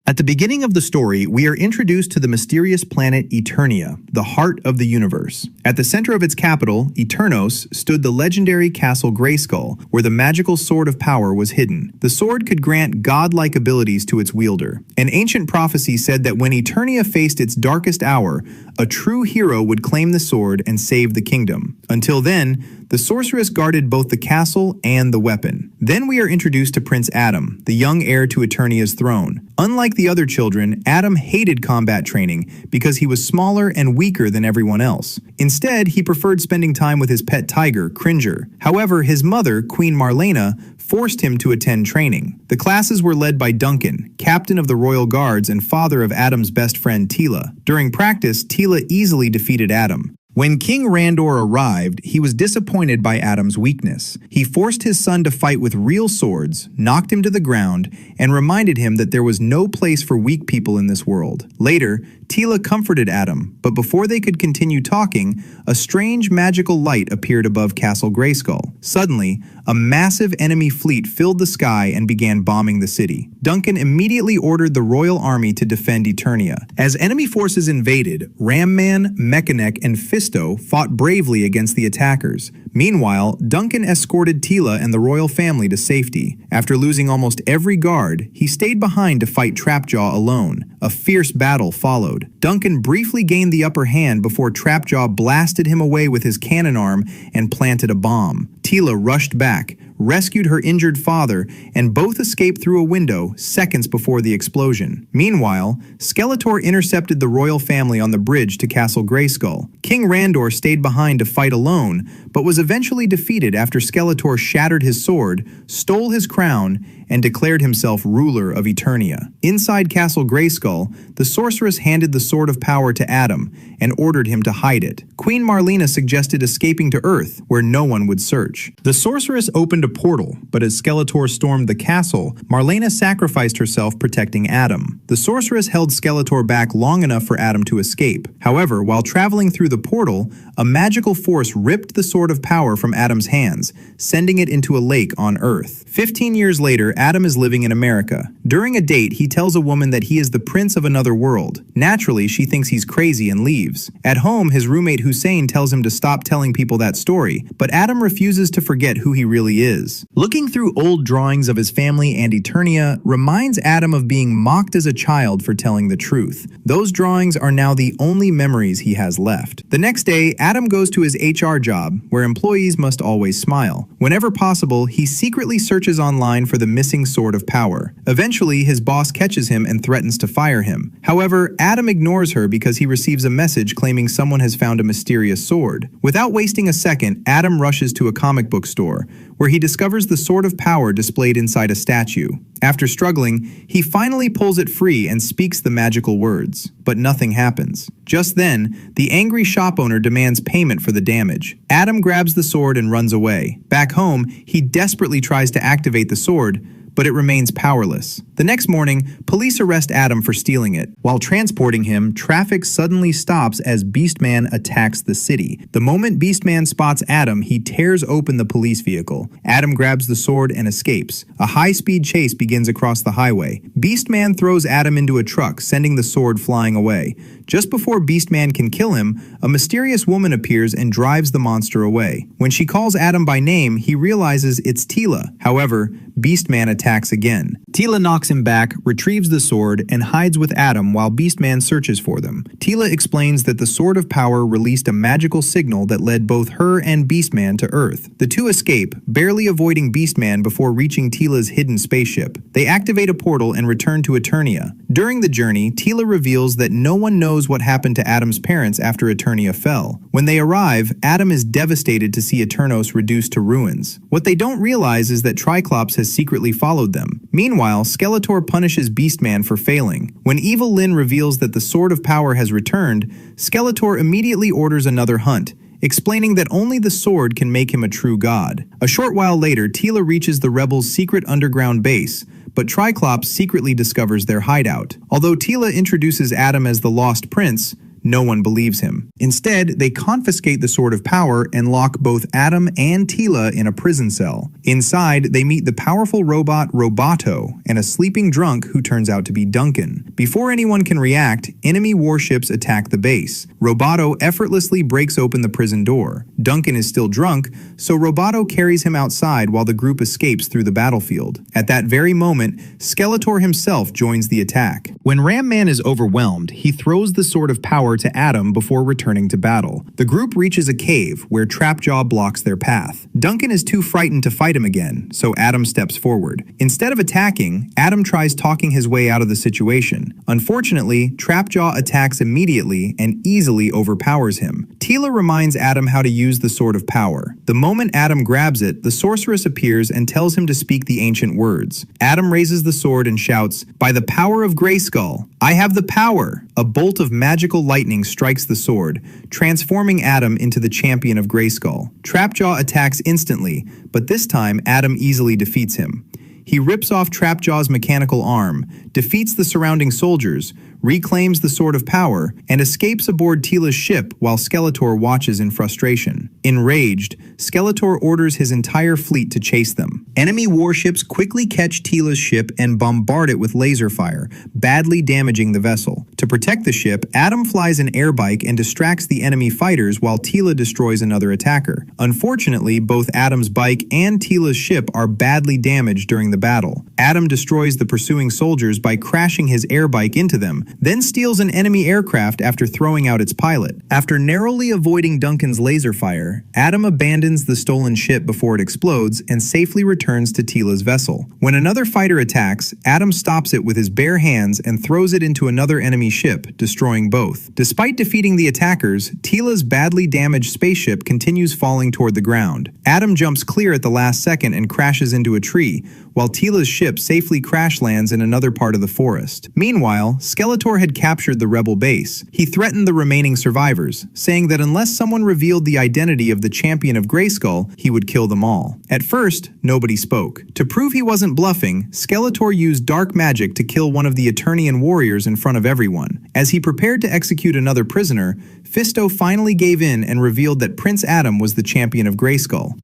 At the beginning of the story, we are introduced to the mysterious planet Eternia, the heart of the universe. At the center of its capital, Eternos, stood the legendary Castle Grayskull, where the magical Sword of Power was hidden. The sword could grant godlike abilities to its wielder. An ancient prophecy said that when Eternia faced its darkest hour, a true hero would claim the sword and save the kingdom. Until then, the sorceress guarded both the castle and the weapon. Then we are introduced to Prince Adam, the young heir to Eternia's throne. Unlike the other children, Adam hated combat training because he was smaller and weaker than everyone else. Instead, he preferred spending time with his pet tiger, Cringer. However, his mother, Queen Marlena, forced him to attend training. The classes were led by Duncan, captain of the Royal Guards and father of Adam's best friend Tila. During practice, Tila easily defeated Adam. When King Randor arrived, he was disappointed by Adam's weakness. He forced his son to fight with real swords, knocked him to the ground, and reminded him that there was no place for weak people in this world. Later, Tila comforted Adam, but before they could continue talking, a strange magical light appeared above Castle Grayskull. Suddenly, a massive enemy fleet filled the sky and began bombing the city. Duncan immediately ordered the royal army to defend Eternia. As enemy forces invaded, Ramman, Mechanic, and Fisto fought bravely against the attackers. Meanwhile, Duncan escorted Tila and the royal family to safety. After losing almost every guard, he stayed behind to fight Trapjaw alone. A fierce battle followed. Duncan briefly gained the upper hand before Trapjaw blasted him away with his cannon arm and planted a bomb. Tila rushed back, rescued her injured father, and both escaped through a window seconds before the explosion. Meanwhile, Skeletor intercepted the royal family on the bridge to Castle Grayskull. King Randor stayed behind to fight alone, but was eventually defeated after Skeletor shattered his sword, stole his crown, and declared himself ruler of Eternia. Inside Castle Grayskull, the sorceress handed the Sword of Power to Adam and ordered him to hide it. Queen Marlena suggested escaping to Earth, where no one would search. The sorceress opened a portal, but as Skeletor stormed the castle, Marlena sacrificed herself protecting Adam. The sorceress held Skeletor back long enough for Adam to escape. However, while traveling through the portal, a magical force ripped the Sword of Power from Adam's hands, sending it into a lake on Earth. 15 years later, Adam is living in America. During a date, he tells a woman that he is the prince of another world. Naturally, she thinks he's crazy and leaves. At home, his roommate Hussein tells him to stop telling people that story, but Adam refuses to forget who he really is. Looking through old drawings of his family and Eternia reminds Adam of being mocked as a child for telling the truth. Those drawings are now the only memories he has left. The next day, Adam goes to his HR job, where employees must always smile. Whenever possible, he secretly searches online for the missing Sword of Power. Eventually, his boss catches him and threatens to fire him. However, Adam ignores her because he receives a message claiming someone has found a mysterious sword. Without wasting a second, Adam rushes to a comic book store, where he discovers the Sword of Power displayed inside a statue. After struggling, he finally pulls it free and speaks the magical words, but nothing happens. Just then, the angry shop owner demands payment for the damage. Adam grabs the sword and runs away. Back home, he desperately tries to activate the sword, but it remains powerless. The next morning, police arrest Adam for stealing it. While transporting him, traffic suddenly stops as Beastman attacks the city. The moment Beastman spots Adam, he tears open the police vehicle. Adam grabs the sword and escapes. A high-speed chase begins across the highway. Beastman throws Adam into a truck, sending the sword flying away. Just before Beastman can kill him, a mysterious woman appears and drives the monster away. When she calls Adam by name, he realizes it's Tila. However, Beastman attacks again. Tila knocks him back, retrieves the sword, and hides with Adam while Beastman searches for them. Tila explains that the Sword of Power released a magical signal that led both her and Beastman to Earth. The two escape, barely avoiding Beastman before reaching Tila's hidden spaceship. They activate a portal and return to Eternia. During the journey, Tila reveals that no one knows what happened to Adam's parents after Eternia fell. When they arrive, Adam is devastated to see Eternos reduced to ruins. What they don't realize is that Triclops has secretly followed them. Meanwhile, Skeletor punishes Beastman for failing. When Evil Lyn reveals that the Sword of Power has returned, Skeletor immediately orders another hunt, explaining that only the sword can make him a true god. A short while later, Tila reaches the rebels' secret underground base, but Triclops secretly discovers their hideout. Although Tila introduces Adam as the Lost Prince, no one believes him. Instead, they confiscate the Sword of Power and lock both Adam and Teela in a prison cell. Inside, they meet the powerful robot Roboto and a sleeping drunk who turns out to be Duncan. Before anyone can react, enemy warships attack the base. Roboto effortlessly breaks open the prison door. Duncan is still drunk, so Roboto carries him outside while the group escapes through the battlefield. At that very moment, Skeletor himself joins the attack. When Ram Man is overwhelmed, he throws the Sword of Power to Adam before returning to battle. The group reaches a cave where Trapjaw blocks their path. Duncan is too frightened to fight him again, so Adam steps forward. Instead of attacking, Adam tries talking his way out of the situation. Unfortunately, Trapjaw attacks immediately and easily overpowers him. Teela reminds Adam how to use the Sword of Power. The moment Adam grabs it, the sorceress appears and tells him to speak the ancient words. Adam raises the sword and shouts, "By the power of Grayskull, I have the power!" A bolt of magical lightning strikes the sword, transforming Adam into the champion of Grayskull. Trapjaw attacks instantly, but this time Adam easily defeats him. He rips off Trapjaw's mechanical arm, defeats the surrounding soldiers, reclaims the Sword of Power, and escapes aboard Teela's ship while Skeletor watches in frustration. Enraged, Skeletor orders his entire fleet to chase them. Enemy warships quickly catch Teela's ship and bombard it with laser fire, badly damaging the vessel. To protect the ship, Adam flies an airbike and distracts the enemy fighters while Teela destroys another attacker. Unfortunately, both Adam's bike and Teela's ship are badly damaged during the battle. Adam destroys the pursuing soldiers by crashing his airbike into them, then steals an enemy aircraft after throwing out its pilot. After narrowly avoiding Duncan's laser fire, Adam abandons the stolen ship before it explodes and safely returns to Teela's vessel. When another fighter attacks, Adam stops it with his bare hands and throws it into another enemy ship, destroying both. Despite defeating the attackers, Teela's badly damaged spaceship continues falling toward the ground. Adam jumps clear at the last second and crashes into a tree, while Teela's ship safely crash lands in another part of the forest. Meanwhile, Skeletor had captured the rebel base. He threatened the remaining survivors, saying that unless someone revealed the identity of the champion of Grayskull, he would kill them all. At first, nobody spoke. To prove he wasn't bluffing, Skeletor used dark magic to kill one of the Eternian warriors in front of everyone. As he prepared to execute another prisoner, Fisto finally gave in and revealed that Prince Adam was the champion of Grayskull.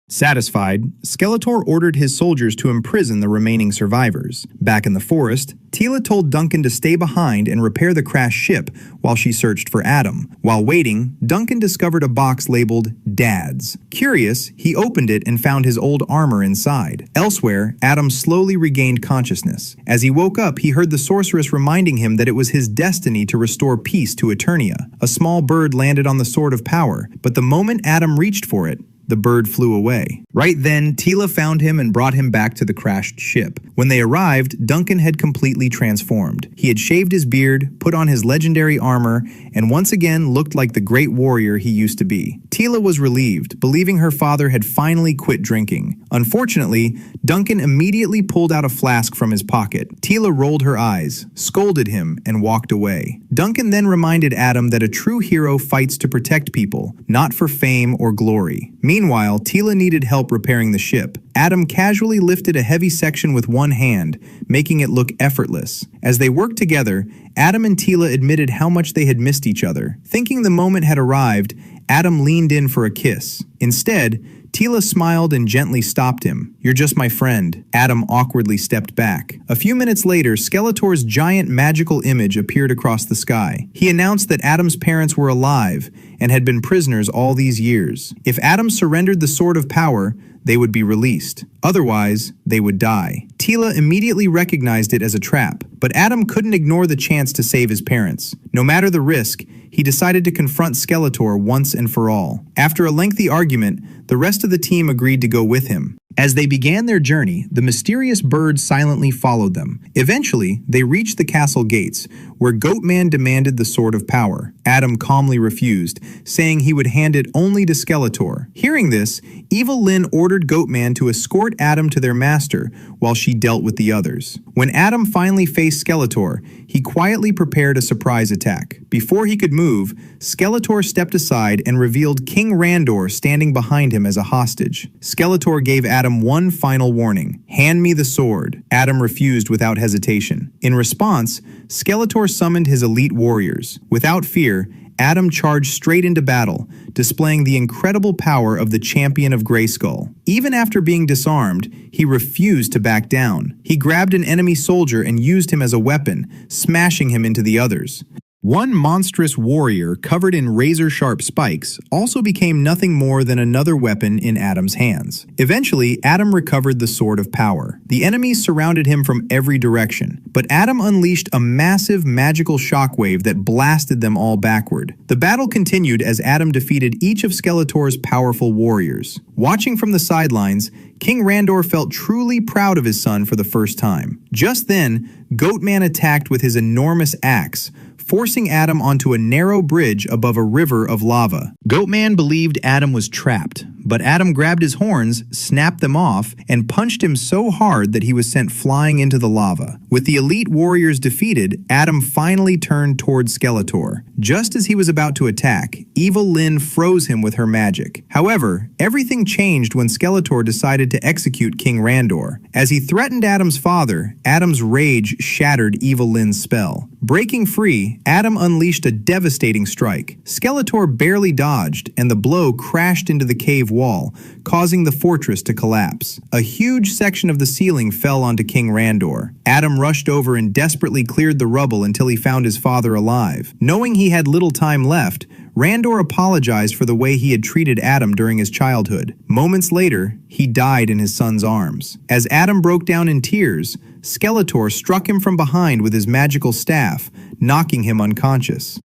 Satisfied, Skeletor ordered his soldiers to imprison the remaining survivors. Back in the forest, Teela told Duncan to stay behind and repair the crashed ship while she searched for Adam. While waiting, Duncan discovered a box labeled Dad's. Curious, he opened it and found his old armor inside. Elsewhere, Adam slowly regained consciousness. As he woke up, he heard the sorceress reminding him that it was his destiny to restore peace to Eternia. A small bird landed on the Sword of Power, but the moment Adam reached for it, the bird flew away. Right then, Teela found him and brought him back to the crashed ship. When they arrived, Duncan had completely transformed. He had shaved his beard, put on his legendary armor, and once again looked like the great warrior he used to be. Teela was relieved, believing her father had finally quit drinking. Unfortunately, Duncan immediately pulled out a flask from his pocket. Teela rolled her eyes, scolded him, and walked away. Duncan then reminded Adam that a true hero fights to protect people, not for fame or glory. Meanwhile, Teela needed help repairing the ship. Adam casually lifted a heavy section with one hand, making it look effortless. As they worked together, Adam and Teela admitted how much they had missed each other. Thinking the moment had arrived, Adam leaned in for a kiss. Instead, Teela smiled and gently stopped him. "You're just my friend." Adam awkwardly stepped back. A few minutes later, Skeletor's giant magical image appeared across the sky. He announced that Adam's parents were alive and had been prisoners all these years. If Adam surrendered the Sword of Power, they would be released. Otherwise, they would die. Teela immediately recognized it as a trap, but Adam couldn't ignore the chance to save his parents. No matter the risk, he decided to confront Skeletor once and for all. After a lengthy argument, the rest of the team agreed to go with him. As they began their journey, the mysterious bird silently followed them. Eventually, they reached the castle gates, where Goatman demanded the Sword of Power. Adam calmly refused, saying he would hand it only to Skeletor. Hearing this, Evil Lyn ordered Goatman to escort Adam to their master while she dealt with the others. When Adam finally faced Skeletor, he quietly prepared a surprise attack. Before he could move, Skeletor stepped aside and revealed King Randor standing behind him as a hostage. Skeletor gave Adam one final warning: "Hand me the sword." Adam refused without hesitation. In response, Skeletor summoned his elite warriors. Without fear, Adam charged straight into battle, displaying the incredible power of the champion of Grayskull. Even after being disarmed, he refused to back down. He grabbed an enemy soldier and used him as a weapon, smashing him into the others. One monstrous warrior covered in razor-sharp spikes also became nothing more than another weapon in Adam's hands. Eventually, Adam recovered the Sword of Power. The enemies surrounded him from every direction, but Adam unleashed a massive magical shockwave that blasted them all backward. The battle continued as Adam defeated each of Skeletor's powerful warriors. Watching from the sidelines, King Randor felt truly proud of his son for the first time. Just then, Goatman attacked with his enormous axe, forcing Adam onto a narrow bridge above a river of lava. Goatman believed Adam was trapped, but Adam grabbed his horns, snapped them off, and punched him so hard that he was sent flying into the lava. With the elite warriors defeated, Adam finally turned toward Skeletor. Just as he was about to attack, Evil Lyn froze him with her magic. However, everything changed when Skeletor decided to execute King Randor. As he threatened Adam's father, Adam's rage shattered Evil Lyn's spell. Breaking free, Adam unleashed a devastating strike. Skeletor barely dodged, and the blow crashed into the cave wall, causing the fortress to collapse. A huge section of the ceiling fell onto King Randor. Adam rushed over and desperately cleared the rubble until he found his father alive. Knowing he had little time left, Randor apologized for the way he had treated Adam during his childhood. Moments later, he died in his son's arms. As Adam broke down in tears, Skeletor struck him from behind with his magical staff, knocking him unconscious.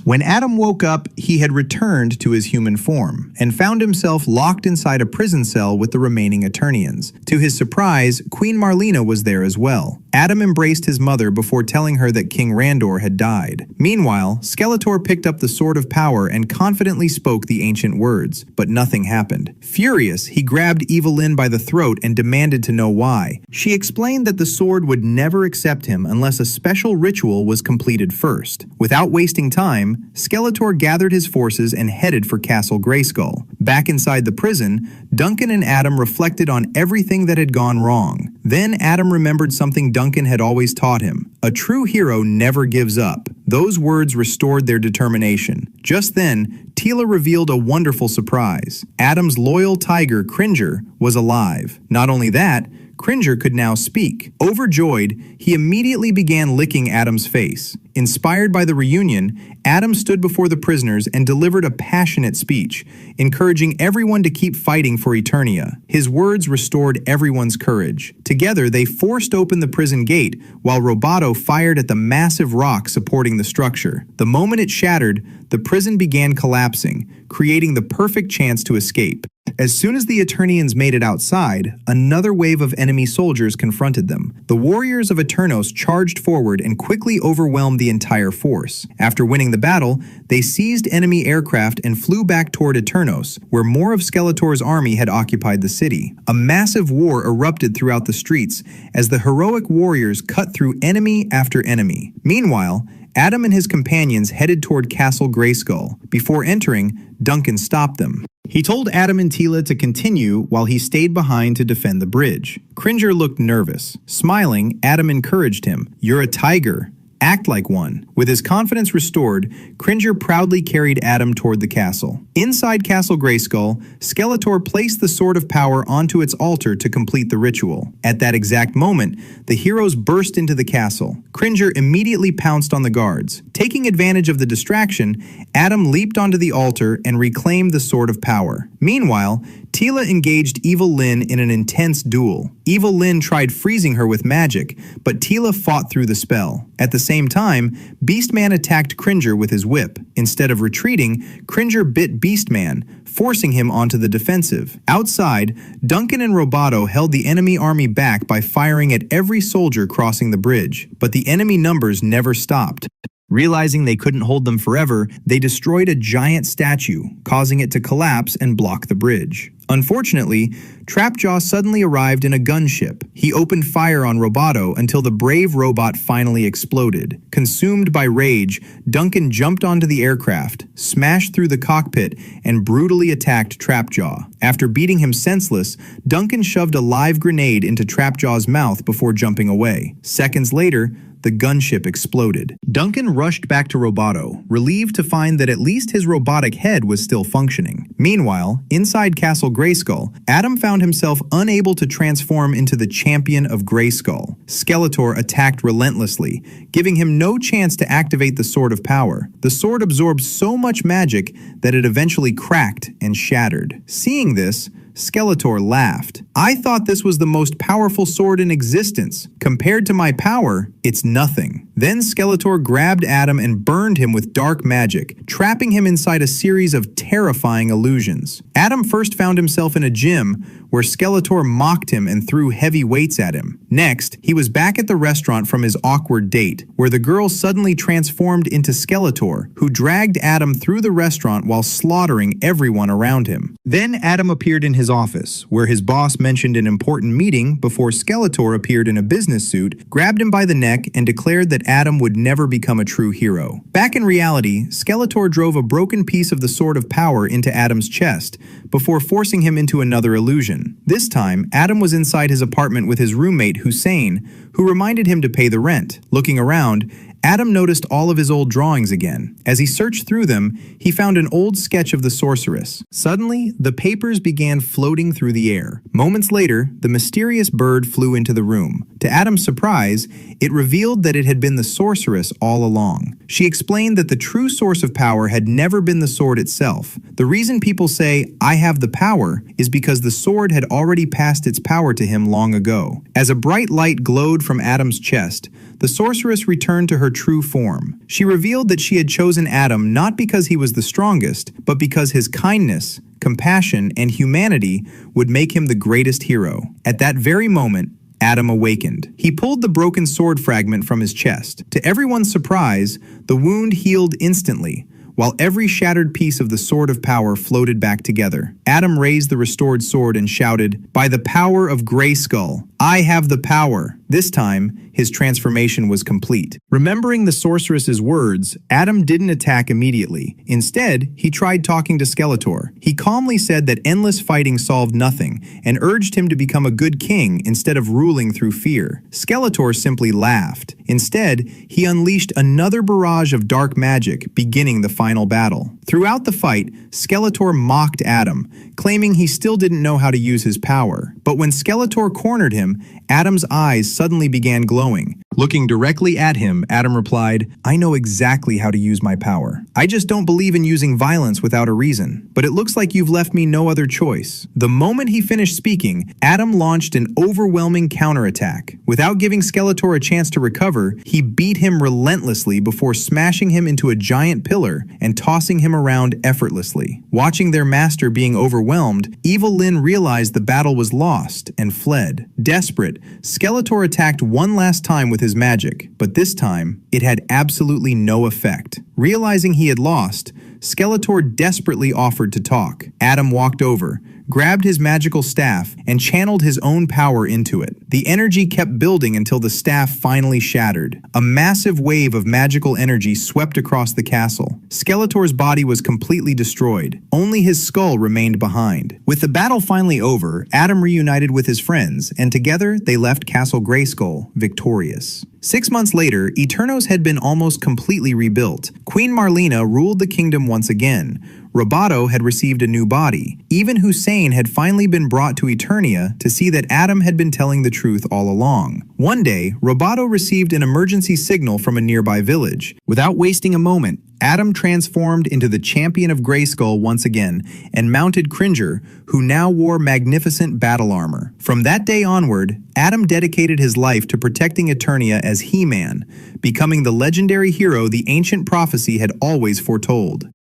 When Adam woke up, he had returned to his human form and found himself locked inside a prison cell with the remaining Eternians. To his surprise, Queen Marlena was there as well. Adam embraced his mother before telling her that King Randor had died. Meanwhile, Skeletor picked up the Sword of Power and confidently spoke the ancient words, but nothing happened. Furious, he grabbed Evil Lyn by the throat and demanded to know why. She explained that the sword would never accept him unless a special ritual was completed first. Without wasting time, Skeletor gathered his forces and headed for Castle Grayskull. Back inside the prison, Duncan and Adam reflected on everything that had gone wrong. Then Adam remembered something Duncan had always taught him. A true hero never gives up. Those words restored their determination. Just then, Teela revealed a wonderful surprise. Adam's loyal tiger, Cringer, was alive. Not only that, Cringer could now speak. Overjoyed, he immediately began licking Adam's face. Inspired by the reunion, Adam stood before the prisoners and delivered a passionate speech, encouraging everyone to keep fighting for Eternia. His words restored everyone's courage. Together, they forced open the prison gate, while Roboto fired at the massive rock supporting the structure. The moment it shattered, the prison began collapsing, creating the perfect chance to escape. As soon as the Eternians made it outside, another wave of enemy soldiers confronted them. The warriors of Eternos charged forward and quickly overwhelmed the entire force. After winning the battle, they seized enemy aircraft and flew back toward Eternos, where more of Skeletor's army had occupied the city. A massive war erupted throughout the streets as the heroic warriors cut through enemy after enemy. Meanwhile, Adam and his companions headed toward Castle Grayskull. Before entering, Duncan stopped them. He told Adam and Teela to continue while he stayed behind to defend the bridge. Cringer looked nervous. Smiling, Adam encouraged him. "You're a tiger. Act like one." With his confidence restored, Cringer proudly carried Adam toward the castle. Inside Castle Grayskull, Skeletor placed the Sword of Power onto its altar to complete the ritual. At that exact moment, the heroes burst into the castle. Cringer immediately pounced on the guards. Taking advantage of the distraction, Adam leaped onto the altar and reclaimed the Sword of Power. Meanwhile, Teela engaged Evil Lyn in an intense duel. Evil Lyn tried freezing her with magic, but Teela fought through the spell. At the same time, Beastman attacked Cringer with his whip. Instead of retreating, Cringer bit Beastman, forcing him onto the defensive. Outside, Duncan and Roboto held the enemy army back by firing at every soldier crossing the bridge, but the enemy numbers never stopped. Realizing they couldn't hold them forever, they destroyed a giant statue, causing it to collapse and block the bridge. Unfortunately, Trapjaw suddenly arrived in a gunship. He opened fire on Roboto until the brave robot finally exploded. Consumed by rage, Duncan jumped onto the aircraft, smashed through the cockpit, and brutally attacked Trapjaw. After beating him senseless, Duncan shoved a live grenade into Trapjaw's mouth before jumping away. Seconds later, the gunship exploded. Duncan rushed back to Roboto, relieved to find that at least his robotic head was still functioning. Meanwhile, inside Castle Grayskull, Adam found himself unable to transform into the champion of Grayskull. Skeletor attacked relentlessly, giving him no chance to activate the Sword of Power. The sword absorbed so much magic that it eventually cracked and shattered. Seeing this, Skeletor laughed. "I thought this was the most powerful sword in existence. Compared to my power, it's nothing." Then Skeletor grabbed Adam and burned him with dark magic, trapping him inside a series of terrifying illusions. Adam first found himself in a gym where Skeletor mocked him and threw heavy weights at him. Next, he was back at the restaurant from his awkward date, where the girl suddenly transformed into Skeletor, who dragged Adam through the restaurant while slaughtering everyone around him. Then Adam appeared in his office, where his boss mentioned an important meeting before Skeletor appeared in a business suit, grabbed him by the neck, and declared that Adam would never become a true hero. Back in reality, Skeletor drove a broken piece of the Sword of Power into Adam's chest, before forcing him into another illusion. This time, Adam was inside his apartment with his roommate Hussein, who reminded him to pay the rent. Looking around, Adam noticed all of his old drawings again. As he searched through them, he found an old sketch of the sorceress. Suddenly, the papers began floating through the air. Moments later, the mysterious bird flew into the room. To Adam's surprise, it revealed that it had been the sorceress all along. She explained that the true source of power had never been the sword itself. The reason people say, "I have the power," is because the sword had already passed its power to him long ago. As a bright light glowed from Adam's chest, the sorceress returned to her true form. She revealed that she had chosen Adam not because he was the strongest, but because his kindness, compassion, and humanity would make him the greatest hero. At that very moment, Adam awakened. He pulled the broken sword fragment from his chest. To everyone's surprise, the wound healed instantly, while every shattered piece of the Sword of Power floated back together. Adam raised the restored sword and shouted, "By the power of Grayskull, I have the power." This time, his transformation was complete. Remembering the sorceress's words, Adam didn't attack immediately. Instead, he tried talking to Skeletor. He calmly said that endless fighting solved nothing, and urged him to become a good king instead of ruling through fear. Skeletor simply laughed. Instead, he unleashed another barrage of dark magic, beginning the final battle. Throughout the fight, Skeletor mocked Adam, claiming he still didn't know how to use his power. But when Skeletor cornered him, Adam's eyes suddenly began glowing. Looking directly at him, Adam replied, "I know exactly how to use my power. I just don't believe in using violence without a reason. But it looks like you've left me no other choice." The moment he finished speaking, Adam launched an overwhelming counterattack. Without giving Skeletor a chance to recover, he beat him relentlessly before smashing him into a giant pillar and tossing him around effortlessly. Watching their master being overwhelmed, Evil Lyn realized the battle was lost and fled. Desperate, Skeletor attacked one last time with his magic, but this time, it had absolutely no effect. Realizing he had lost, Skeletor desperately offered to talk. Adam walked over, grabbed his magical staff, and channeled his own power into it. The energy kept building until the staff finally shattered. A massive wave of magical energy swept across the castle. Skeletor's body was completely destroyed. Only his skull remained behind. With the battle finally over, Adam reunited with his friends, and together they left Castle Grayskull victorious. 6 months later, Eternos had been almost completely rebuilt. Queen Marlena ruled the kingdom once again. Roboto had received a new body. Even Hussein had finally been brought to Eternia to see that Adam had been telling the truth all along. One day, Roboto received an emergency signal from a nearby village. Without wasting a moment, Adam transformed into the champion of Grayskull once again and mounted Cringer, who now wore magnificent battle armor. From that day onward, Adam dedicated his life to protecting Eternia as He-Man, becoming the legendary hero the ancient prophecy had always foretold.